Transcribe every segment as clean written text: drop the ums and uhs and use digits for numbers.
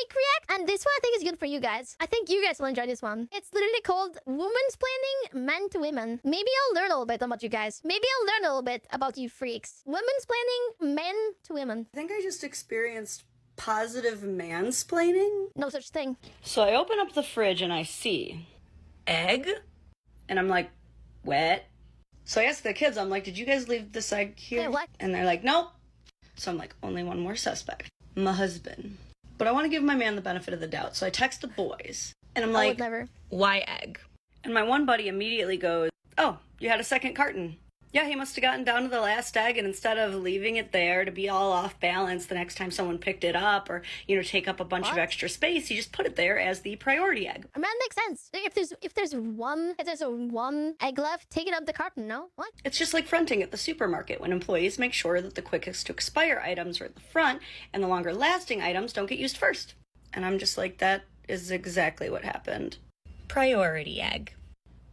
quick react, and this one I think is good for you guys. I think you guys will enjoy this one. It's literally called Womansplaining Men to Women. Maybe I'll learn a little bit about you guys. Maybe I'll learn a little bit about you freaks. Womansplaining Men to Women. I think I just experienced positive mansplaining. No such thing. So I open up the fridge and I see egg, and I'm like, what? So I ask the kids, I'm like, did you guys leave this egg here? Hey, what? And they're like, nope. So I'm like, only one more suspect. My husband. But I want to give my man the benefit of the doubt. So I text the boys. And I'm like, never. why egg? And my one buddy immediately goes, oh, you had a second carton. Yeah, he must have gotten down to the last egg, and instead of leaving it there to be all off balance the next time someone picked it up or, you know, take up a bunch of extra space, he just put it there as the priority egg. I mean, that makes sense. If there's a one egg left, take it out the carton, no? What? It's just like fronting at the supermarket when employees make sure that the quickest to expire items are at the front and the longer lasting items don't get used first. And I'm just like, that is exactly what happened. Priority egg.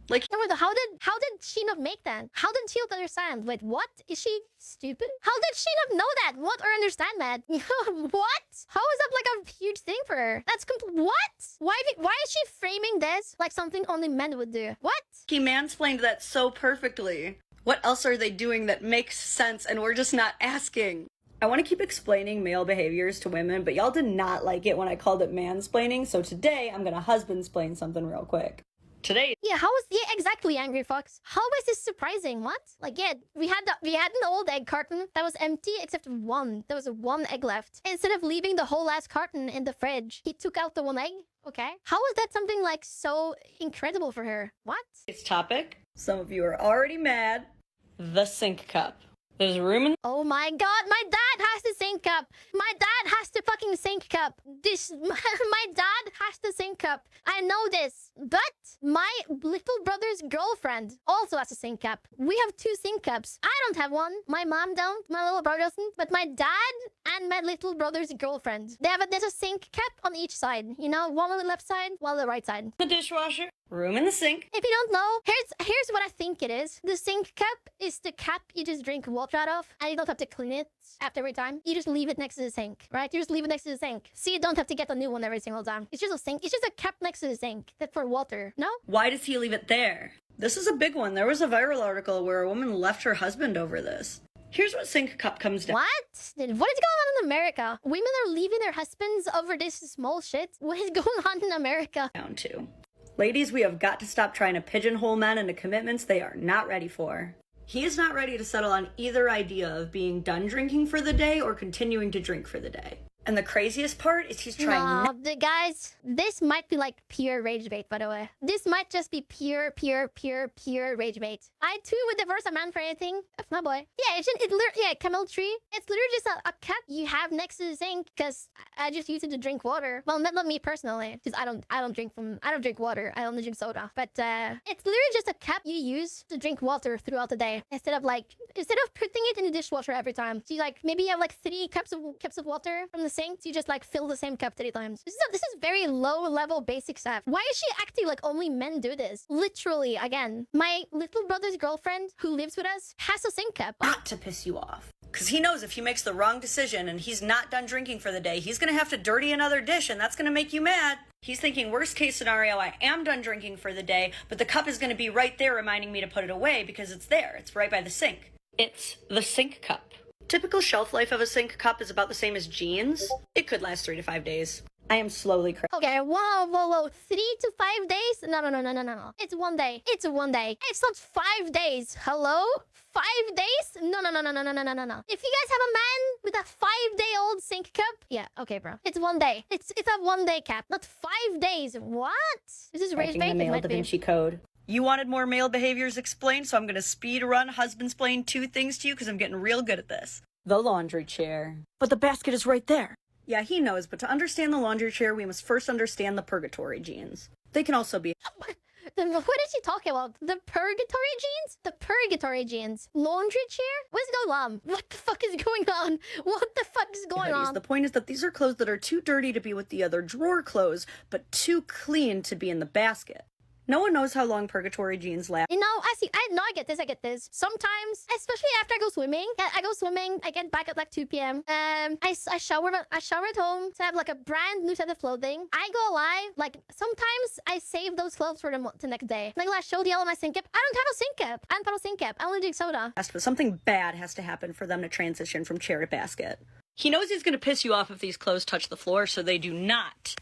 Like, no, wait, how did she not make that? How did she not understand? Wait, what? Is she stupid? How did she not know that? What or understand that? What? How is that like a huge thing for her? That's what? Why is she framing this like something only men would do? What? he mansplained that so perfectly. What else are they doing that makes sense and we're just not asking? I want to keep explaining male behaviors to women, but y'all did not like it when I called it mansplaining, so today I'm gonna husbandsplain something real quick. Today, Yeah, exactly, Angry Fox. How is this surprising? What? Like, yeah, we had an old egg carton that was empty except one. There was one egg left. Instead of leaving the whole last carton in the fridge, he took out the one egg. Okay. How is that something like so incredible for her? What? it's topic. Some of you are already mad. The sink cup. There's room in. Oh my god, my dad has the sink cup. My dad has the fucking sink cup. My dad has the sink cup. I know this. But my little brother's girlfriend also has a sink cup. We have two sink cups. I don't have one. My mom don't. My little brother doesn't. But my dad and my little brother's girlfriend, there's a sink cap on each side. You know, one on the left side, one on the right side. The dishwasher. Room in the sink. If you don't know, here's what I think it is. The sink cap is the cap you just drink water out of, and you don't have to clean it after every time. You just leave it next to the sink, right? You just leave it next to the sink. So you don't have to get a new one every single time. It's just a sink. It's just a cap next to the sink that's for water. No? Why does he leave it there? This is a big one. There was a viral article where a woman left her husband over this. Here's what sink cup comes down. What? What is going on in America? Women are leaving their husbands over this small shit? What is going on in America? Down to. Ladies, we have got to stop trying to pigeonhole men into commitments they are not ready for. He is not ready to settle on either idea of being done drinking for the day or continuing to drink for the day. And the craziest part is he's trying guys, this might be like pure rage bait, by the way. This might just be pure rage bait. I too would divorce a man for anything. That's my boy. Yeah, camel tree. It's literally just a cup you have next to the sink because I just use it to drink water. Well, not me personally, because I don't drink water. I only drink soda. But it's literally just a cup you use to drink water throughout the day instead of putting it in the dishwasher every time. So you maybe you have 3 cups of water from the sink, so you just fill the same cup 3 times. This is very low level basic stuff. Why is she acting like only men do this? Literally, again, my little brother's girlfriend who lives with us has a sink cup. not to piss you off. Because he knows if he makes the wrong decision and he's not done drinking for the day, he's going to have to dirty another dish and that's going to make you mad. He's thinking worst case scenario, I am done drinking for the day, but the cup is going to be right there reminding me to put it away because it's there. It's right by the sink. It's the sink cup. Typical shelf life of a sink cup is about the same as jeans. It could last 3 to 5 days. I am slowly Okay, whoa. 3 to 5 days? No. It's 1 day. It's 1 day. It's not 5 days. Hello? 5 days? No. If you guys have a man with a 5-day-old sink cup, yeah, okay, bro. It's 1 day. It's a 1 day cap, not 5 days. What? This is rage bait. the male Da Vinci Code. You wanted more male behaviors explained, so I'm going to speed run husbandsplain 2 things to you because I'm getting real good at this. The laundry chair. But the basket is right there. Yeah, he knows, but to understand the laundry chair, we must first understand the purgatory genes. They can also be... What is she talking about? The purgatory genes? The purgatory genes. Laundry chair? What's going on? What the fuck is going on? What the fuck is going on? The point is that these are clothes that are too dirty to be with the other drawer clothes, but too clean to be in the basket. No one knows how long purgatory jeans last. You know, I get this. Sometimes, especially after I go swimming, I get back at like 2 p.m. I shower at home to have like a brand new set of clothing. I go live, like sometimes I save those clothes for the next day. Like I showed y'all my sync cap. I don't have a sync cap. I don't have a sync cap. I only drink soda. But something bad has to happen for them to transition from chair to basket. He knows he's going to piss you off if these clothes touch the floor, so they do not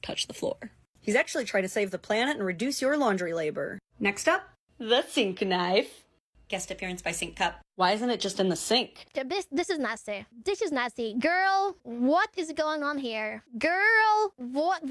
touch the floor. He's actually trying to save the planet and reduce your laundry labor. Next up, the sink knife. Guest appearance by Sink Cup. Why isn't it just in the sink? This is nasty. This is nasty. Girl, what is going on here? Girl, what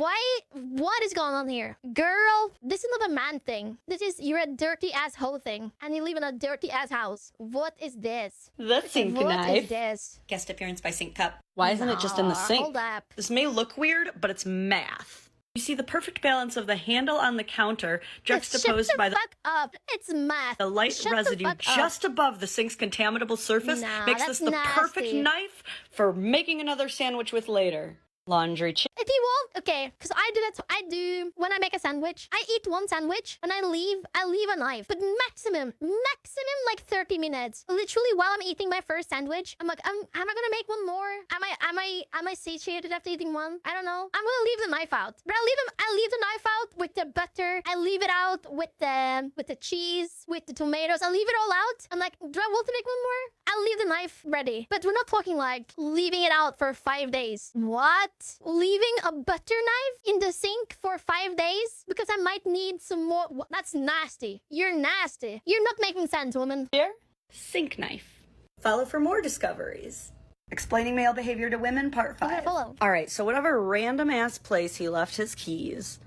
is going on here? Girl, this is not a man thing. You're a dirty asshole thing. And you live in a dirty ass house. What is this? The sink knife. What is this? Guest appearance by Sink Cup. Why isn't it just in the sink? Hold up. This may look weird, but it's math. You see the perfect balance of the handle on the counter juxtaposed by the fuck up. It's math. The light residue just above the sink's contaminable surface makes this the perfect knife for making another sandwich with later. Laundry chip. If you want, okay, because I do that. I do when I make a sandwich. I eat one sandwich and I leave a knife, but maximum like 30 minutes. Literally while I'm eating my first sandwich, I'm like, am I gonna make one more? Am I satiated after eating one? I don't know. I'm gonna leave the knife out, but I leave the knife out with the butter. I leave it out with the cheese, with the tomatoes. I leave it all out. I'm like, do I want to make one more? I'll leave the knife ready, but we're not talking like leaving it out for 5 days. What? Leaving a butter knife in the sink for 5 days because I might need some more. That's nasty. You're nasty. You're not making sense, woman. Here, sink knife. Follow for more discoveries. Explaining male behavior to women, part 5. All right, so whatever random ass place he left his keys,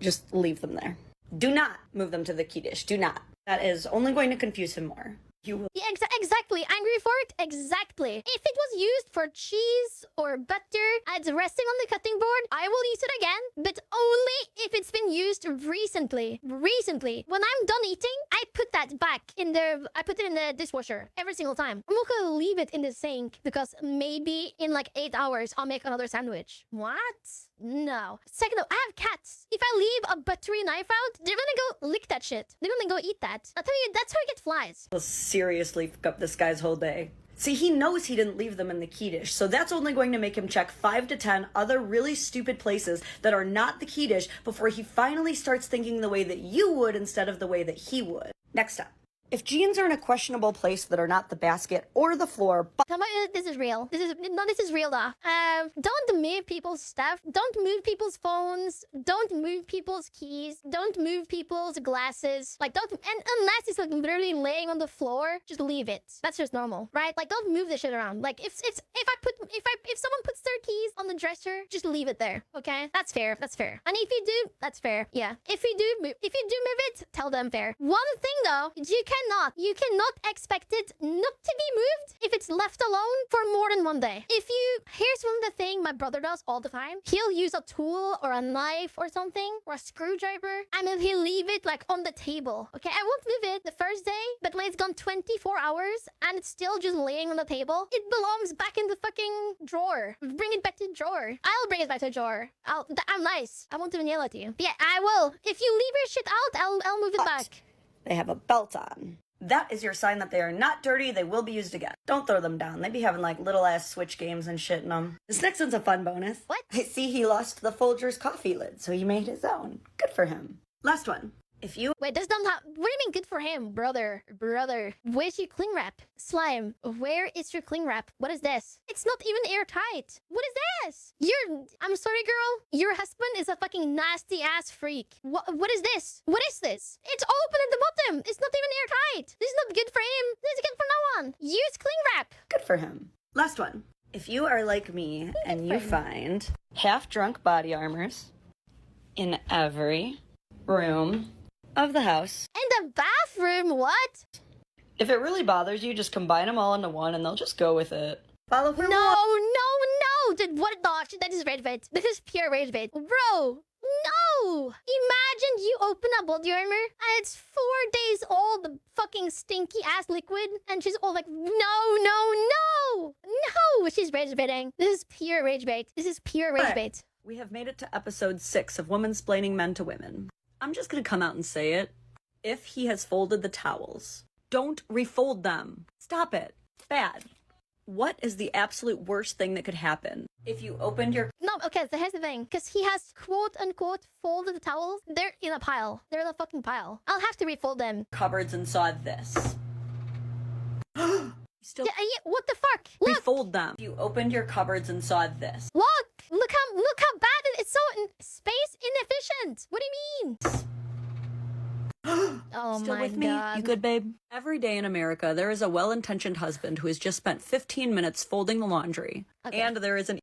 just leave them there. Do not move them to the key dish. Do not. That is only going to confuse him more. You will. Yeah, exactly. Angry for it? Exactly. If it was used for cheese or butter and it's resting on the cutting board, I will use it again, but only if it's been used recently. When I'm done eating, I put that back in the dishwasher every single time. I'm not gonna leave it in the sink because maybe in like 8 hours, I'll make another sandwich. What? No. Second though, I have cats. If I leave a buttery knife out, they're gonna go lick that shit. They're gonna go eat that. I'll tell you, that's how you get flies. Will seriously fuck up this guy's whole day. See, he knows he didn't leave them in the key dish, so that's only going to make him check 5 to 10 other really stupid places that are not the key dish before he finally starts thinking the way that you would instead of the way that he would. Next up. If jeans are in a questionable place that are not the basket or the floor, but this is real. This is real though. Don't move people's stuff. Don't move people's phones. Don't move people's keys. Don't move people's glasses. Like unless it's like literally laying on the floor, just leave it. That's just normal, right? Like don't move the shit around. Like if someone puts their keys on the dresser, just leave it there. Okay, that's fair. That's fair. And if you do, that's fair. Yeah. If you do move it, tell them fair. One thing though, you cannot expect it not to be moved if it's left alone for more than 1 day. Here's one of the thing my brother does all the time. He'll use a tool or a knife or something or a screwdriver and then he'll leave it like on the table. Okay, I won't move it the first day, but when it's gone 24 hours and it's still just laying on the table, it belongs back in the fucking drawer. Bring it back to the drawer. I'll bring it back to the drawer. I'm nice. I won't even yell at you. But yeah, I will. If you leave your shit out, I'll move it back. They have a belt on. That is your sign that they are not dirty. They will be used again. Don't throw them down. They be having like little ass Switch games and shit in them. This next one's a fun bonus. What? I see he lost the Folgers coffee lid, so he made his own. Good for him. Last one. If you wait, does not have. What do you mean good for him, brother? Where's your cling wrap? Slime, where is your cling wrap? What is this? It's not even airtight. What is this? I'm sorry, girl. Your husband is a fucking nasty ass freak. What is this? What is this? It's open at the bottom. It's not even airtight. This is not good for him. This is good for no one. Use cling wrap. Good for him. Last one. If you are like me and you find half-drunk body armors in every room of the house. In the bathroom, what? If it really bothers you, just combine them all into one and they'll just go with it. Follow for more. No. What? No, that is Ragebait. This is pure Ragebait. Bro, no. Imagine you open a body armor and it's 4 days old, the fucking stinky ass liquid, and she's all like, no. She's Ragebaiting. This is pure Ragebait. This is pure Ragebait. We have made it to episode 6 of Womansplaining Men to Women. I'm just gonna come out and say it. If he has folded the towels, don't refold them. Stop it. It's bad. What is the absolute worst thing that could happen if you opened your... No, okay, so here's the thing. Because he has quote-unquote folded the towels. They're in a pile. They're in a fucking pile. I'll have to refold them. cupboards and saw this? Still What the fuck? Look! refold them. If you opened your cupboards and saw this. Look! Look how bad it's so space inefficient. What do you mean? Oh Still my with me? god. You good, babe? Every day in America, there is a well-intentioned husband who has just spent 15 minutes folding the laundry. Okay. And there is an...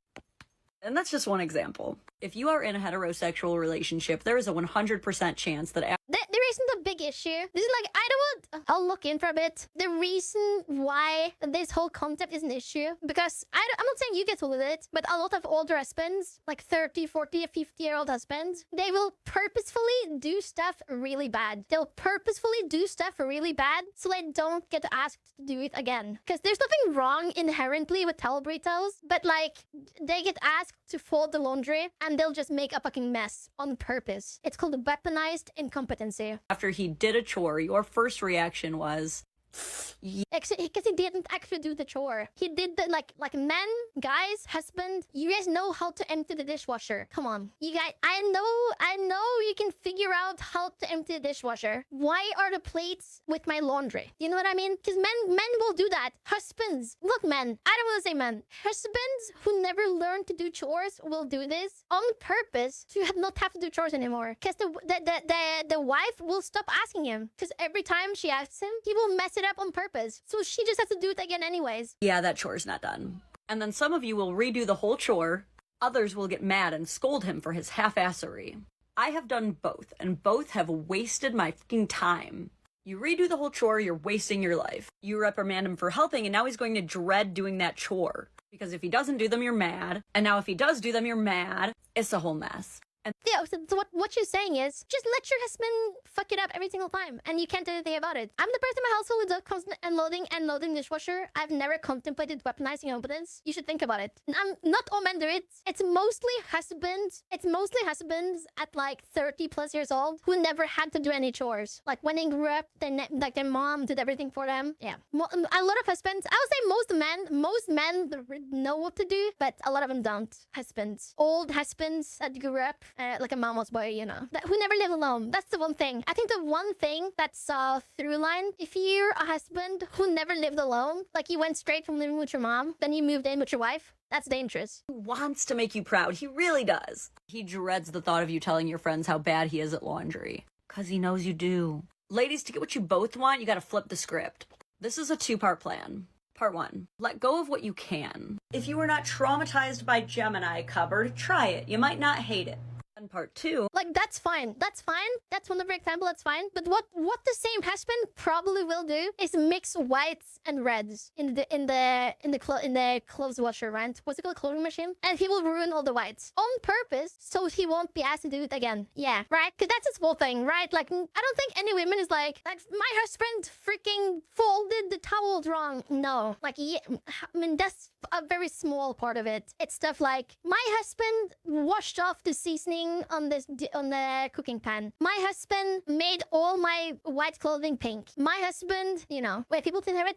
And that's just one example. If you are in a heterosexual relationship, there is a 100% chance that... There isn't a big issue. This is like, I don't want... I'll look in for a bit. The reason why this whole concept is an issue, because I'm not saying you get away with it, but a lot of older husbands, like 30, 40, 50-year-old husbands, they will purposefully do stuff really bad. They'll purposefully do stuff really bad so they don't get asked to do it again. Because there's nothing wrong inherently with towel burritos, but like, they get asked to fold the laundry and they'll just make a fucking mess on purpose. It's called weaponized incompetency. After he did a chore, your first reaction was... Because he didn't actually do the chore. He did the like men, guys, husband. You guys know how to empty the dishwasher. Come on, you guys. I know you can figure out how to empty the dishwasher. Why are the plates with my laundry? You know what I mean? Because men will do that. Husbands, look, men. I don't want to say men. Husbands who never learned to do chores will do this on purpose to not have to do chores anymore. Because the wife will stop asking him. Because every time she asks him, he will mess it up on purpose. So she just has to do it again anyways. Yeah, that chore's not done. And then some of you will redo the whole chore. Others will get mad and scold him for his half-assery. I have done both, and both have wasted my fucking time. You redo the whole chore, you're wasting your life. You reprimand him for helping, and now he's going to dread doing that chore. Because if he doesn't do them, you're mad. And now if he does do them, you're mad. It's a whole mess. Yeah, so what you're saying is, just let your husband fuck it up every single time, and you can't do anything about it. I'm the person in my household who does constant unloading dishwasher. I've never contemplated weaponizing incompetence. You should think about it. Not all men do it. It's mostly husbands at like 30 plus years old who never had to do any chores. Like when they grew up, their mom did everything for them. Yeah, a lot of husbands. I would say most men know what to do, but a lot of them don't. Old husbands that grew up. Like a mama's boy, you know, who never lived alone. That's the one thing. I think the one thing that's a through line, if you're a husband who never lived alone, like you went straight from living with your mom, then you moved in with your wife, that's dangerous. He wants to make you proud. He really does. He dreads the thought of you telling your friends how bad he is at laundry. Because he knows you do. Ladies, to get what you both want, you gotta flip the script. This is a two-part plan. Part 1. Let go of what you can. If you were not traumatized by Gemini cupboard, try it. You might not hate it. And part 2. Like, that's fine. That's wonderful example. That's fine. But what the same husband probably will do is mix whites and reds in the clothes washer, right? What's it called? Clothing machine? And he will ruin all the whites on purpose, so he won't be asked to do it again. Yeah, right? Because that's his whole thing, right? Like, I don't think any women is like my husband freaking folded the towels wrong. No, like, yeah, I mean, that's a very small part of it. It's stuff like my husband washed off the seasoning on the cooking pan. My husband made all my white clothing pink. My husband, you know, wait, people think that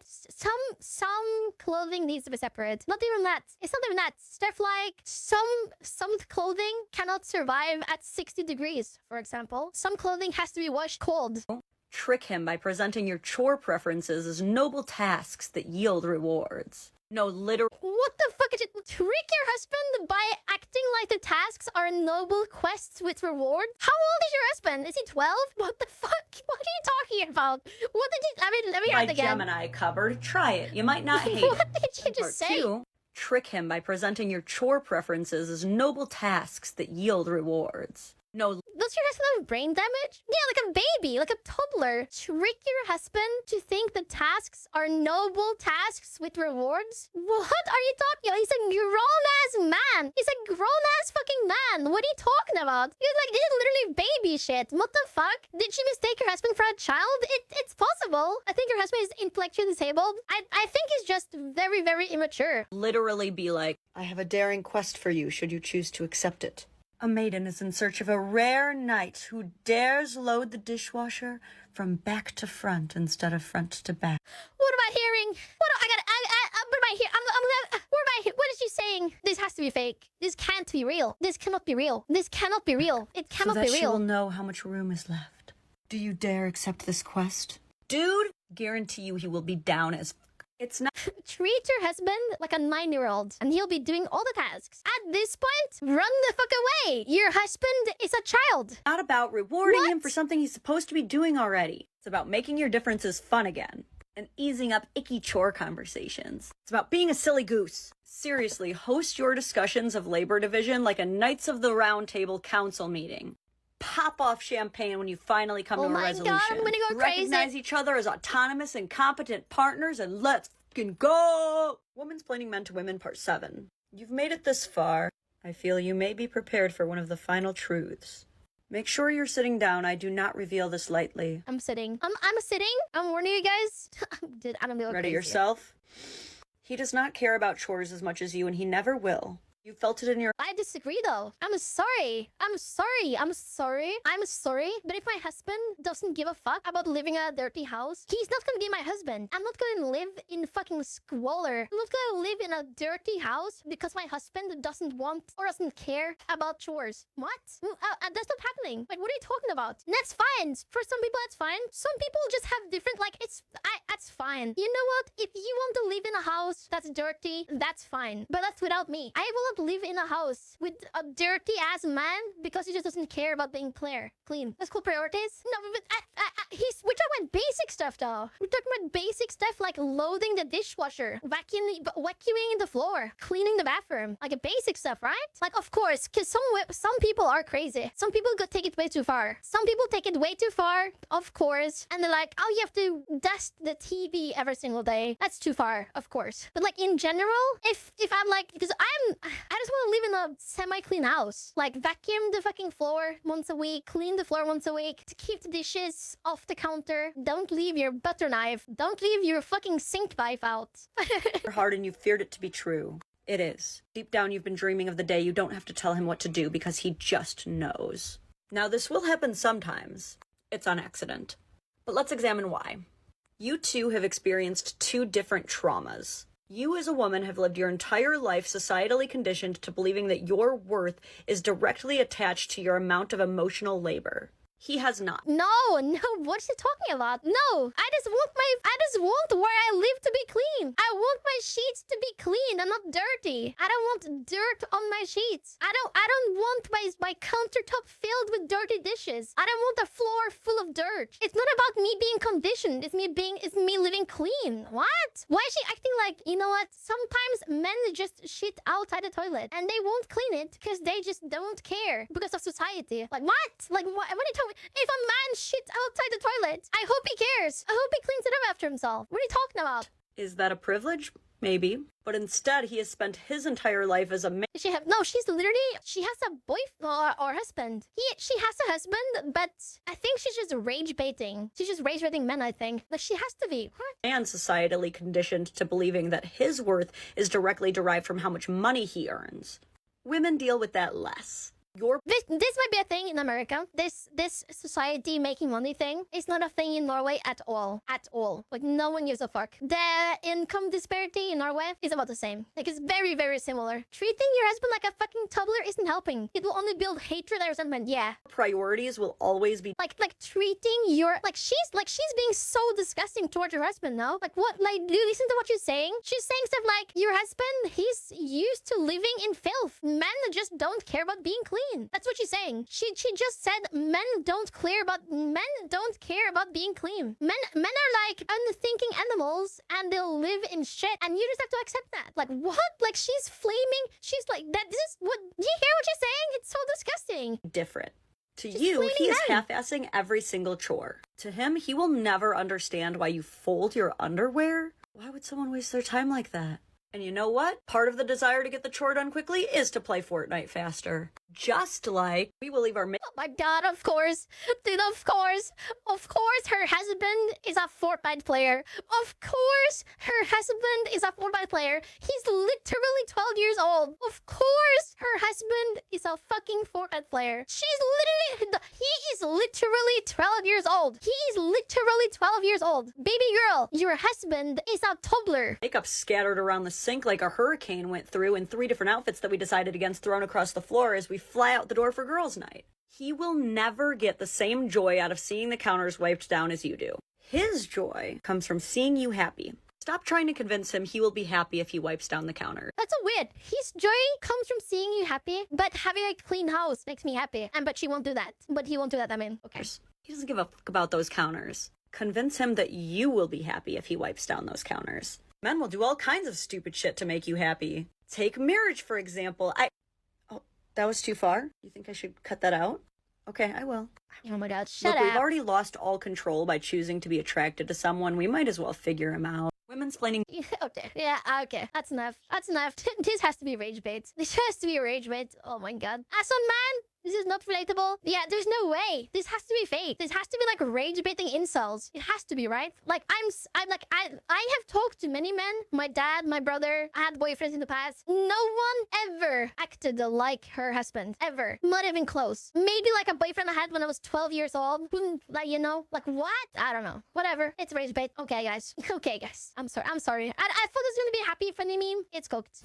some clothing needs to be separate. Not even that. It's not even that. Stuff like some clothing cannot survive at 60 degrees, for example. Some clothing has to be washed cold. Trick him by presenting your chore preferences as noble tasks that yield rewards. No, literally. What the fuck is it? Trick your husband by acting like the tasks are noble quests with reward? How old is your husband? Is he 12? What the fuck? What are you talking about? What did you... I mean, let me hear it again. Gemini cupboard. Try it. You might not hate what it. What did you just say? 2. Trick him by presenting your chore preferences as noble tasks that yield rewards. No. Does your husband have brain damage? Yeah, like a baby, like a toddler. Trick your husband to think the tasks are noble tasks with rewards? What are you talking about? He's a grown-ass man. He's a grown-ass fucking man. What are you talking about? He's like, this is literally baby shit. What the fuck? Did she mistake your husband for a child? It's possible. I think your husband is intellectually disabled. I think he's just very, very immature. Literally be like, I have a daring quest for you should you choose to accept it. A maiden is in search of a rare knight who dares load the dishwasher from back to front instead of front to back. What am I hearing? What am I hearing? What is she saying? This has to be fake. This can't be real. This cannot be real. This cannot be real. It cannot so be that she real. will know how much room is left. Do you dare accept this quest? Dude, guarantee you he will be down as It's not Treat your husband like a 9-year-old and he'll be doing all the tasks. At this point, run the fuck away. Your husband is a child. about rewarding him What? for something he's supposed to be doing already. It's about making your differences fun again and easing up icky chore conversations. It's about being a silly goose. Seriously, host your discussions of labor division like a Knights of the Round Table council meeting. Pop off champagne when you finally come Oh to a my resolution. God, I'm gonna go crazy. Recognize each other as autonomous and competent partners and let's fucking go! Womansplaining Men to Women Part 7. You've made it this far. I feel you may be prepared for one of the final truths. Make sure you're sitting down. I do not reveal this lightly. I'm sitting. I'm sitting. I'm warning you guys. Dude, I'm gonna go Ready crazy. yourself? He does not care about chores as much as you, and he never will. You felt it in your... I disagree though. I'm sorry. I'm sorry. I'm sorry. I'm sorry. But if my husband doesn't give a fuck about living in a dirty house, he's not gonna be my husband. I'm not gonna live in fucking squalor. I'm not gonna live in a dirty house because my husband doesn't want or doesn't care about chores. What? That's not happening. Like, what are you talking about? And that's fine. For some people, that's fine. Some people just have different, like, that's fine. You know what? If you want to live in a house that's dirty, that's fine. But that's without me. I will not live in a house with a dirty ass man because he just doesn't care about being clean. That's cool priorities. No, but we're talking about basic stuff though. We're talking about basic stuff like loading the dishwasher, vacuuming the floor, cleaning the bathroom, like a basic stuff, right? Like, of course, because some people are crazy. Some people go take it way too far. Some people take it way too far, of course, and they're like, oh, you have to dust the TV every single day. That's too far, of course. But like in general, if I'm like, because I just want to live in a semi-clean house. Like, vacuum the fucking floor once a week, clean the floor once a week, to keep the dishes off the counter. Don't leave your butter knife. Don't leave your fucking sink knife out. heart and you feared it to be true. It is. Deep down, you've been dreaming of the day you don't have to tell him what to do because he just knows. Now, this will happen sometimes. It's on accident. But let's examine why. You two have experienced two different traumas. You as a woman have lived your entire life societally conditioned to believing that your worth is directly attached to your amount of emotional labor. He has not. No, what is he talking about? No, I just want where I live to be clean. I want my sheets to be clean and not dirty. I don't want dirt on my sheets. I don't want my countertop filled with dirty dishes. I don't want the floor full of dirt. It's not about me being conditioned. It's me living clean. What? Why is she acting like, you know what? Sometimes men just shit outside the toilet and they won't clean it because they just don't care because of society. Like, what? Like, what are you talking? If a man shits outside the toilet, I hope he cares. I hope he cleans it up after himself. What are you talking about? Is that a privilege? Maybe. But instead, he has spent his entire life as a man. She has a boyfriend or husband. She has a husband, but I think she's just rage baiting. She's just rage baiting men, I think. Like, she has to be. What? And societally conditioned to believing that his worth is directly derived from how much money he earns. Women deal with that less. This might be a thing in America. This society making money thing is not a thing in Norway at all. At all. Like, no one gives a fuck. The income disparity in Norway is about the same. Like, it's very, very similar. Treating your husband like a fucking toddler isn't helping. It will only build hatred and resentment. Yeah. Priorities will always be like treating your she's being so disgusting towards her husband now. Like, what? Like, do you listen to what she's saying? She's saying stuff like, your husband, he's used to living in filth. Men just don't care about being clean. That's what she's saying. She just said men don't care about being clean. Men are like unthinking animals and they'll live in shit and you just have to accept that. Like, what? Like, she's flaming. She's like, that. This is what, do you hear what she's saying? It's so disgusting. different. To Just you, he is men. half-assing every single chore. To him, he will never understand why you fold your underwear. Why would someone waste their time like that? And you know what? Part of the desire to get the chore done quickly is to play Fortnite faster. Just like we will leave our Oh my god, of course. Dude, of course. Of course her husband is a Fortnite player. Of course her husband is a Fortnite player. He's literally 12 years old. Of course her husband is a fucking Fortnite player. He is literally 12 years old. He is literally 12 years old. Baby girl, your husband is a toddler. makeup scattered around the sink like a hurricane went through, and 3 different outfits that we decided against thrown across the floor as we fly out the door for girls' night. He will never get the same joy out of seeing the counters wiped down as you do. His joy comes from seeing you happy. Stop trying to convince him he will be happy if he wipes down the counter. That's so weird. His joy comes from seeing you happy, but having a clean house makes me happy. But she won't do that. But he won't do that, I mean. Okay. He doesn't give a fuck about those counters. Convince him that you will be happy if he wipes down those counters. Men will do all kinds of stupid shit to make you happy. Take marriage, for example. Oh, that was too far? You think I should cut that out? Okay, I will. Oh my god, shut Look, up. we've already lost all control by choosing to be attracted to someone. We might as well figure him out. Womansplaining. Okay, yeah, okay. That's enough. That's enough. This has to be rage bait. This has to be rage bait. Oh my god. As a man, this is not relatable. Yeah, there's no way. This has to be fake. This has to be like rage baiting insults. It has to be, right? Like I have talked to many men. My dad, my brother. I had boyfriends in the past. No one ever acted like her husband. Ever. Not even close. Maybe like a boyfriend I had when I was 12 years old. Like, you know, like what? I don't know. Whatever. It's rage bait. Okay, guys. Okay, guys. I'm sorry. I thought it was gonna be a happy, funny meme. It's cooked.